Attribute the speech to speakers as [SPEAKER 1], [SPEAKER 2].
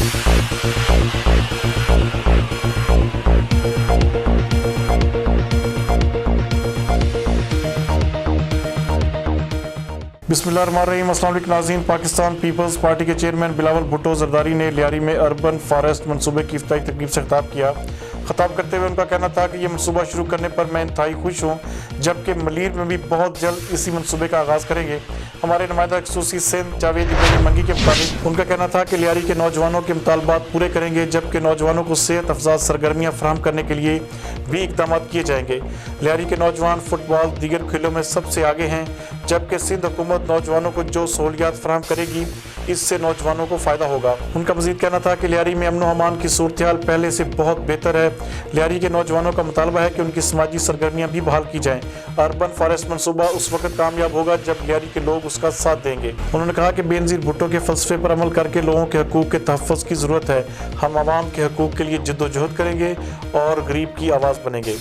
[SPEAKER 1] बिस्मिल्लाहिर्रहमानिर्रहीम। अस्सलाम वालेकुम नाज़रीन। पाकिस्तान पीपल्स पार्टी के चेयरमैन बिलावल भुट्टो जरदारी ने लियारी में अर्बन फॉरेस्ट मनसूबे की इफ्ताही तकरीब से खिताब किया। खिताब करते हुए उनका कहना था कि ये मनसूबा शुरू करने पर मैं इंतहाई खुश हूँ, जबकि मलीर में भी बहुत जल्द इसी मनसूबे का आगाज़ करेंगे। हमारे नुमाइंदा खसूसी सिंध जावेद इब्राहिम मंगी के मुताबिक उनका कहना था कि लियारी के नौजवानों के मुतालबात पूरे करेंगे, जबकि नौजवानों को सेहत अफजा सरगर्मियाँ फराहम करने के लिए भी इकदाम किए जाएंगे। लियारी के नौजवान फुटबॉल दीगर खेलों में सबसे आगे हैं, जबकि सिंध हुकूमत नौजवानों को जो सहूलियात फराहम करेगी इससे नौजवानों को फ़ायदा होगा। उनका मज़ीद कहना था कि लियारी में अमन व अमान की सूरत हाल पहले से बहुत बेहतर है। लियारी के नौजवानों का मुतालबा है कि उनकी समाजी सरगर्मियाँ भी बहाल की जाएँ। अर्बन फॉरेस्ट मनसूबा उस वक्त कामयाब होगा जब लियारी के लोग उसका साथ देंगे। उन्होंने कहा कि बेनज़ीर भुट्टो के फ़लसफ़े पर अमल करके लोगों के हकूक़ के तहफ़्फ़ुज़ की ज़रूरत है। हम आवाम के हकूक़ के लिए जद्दोजहद करेंगे और गरीब की आवाज़ बनेंगे।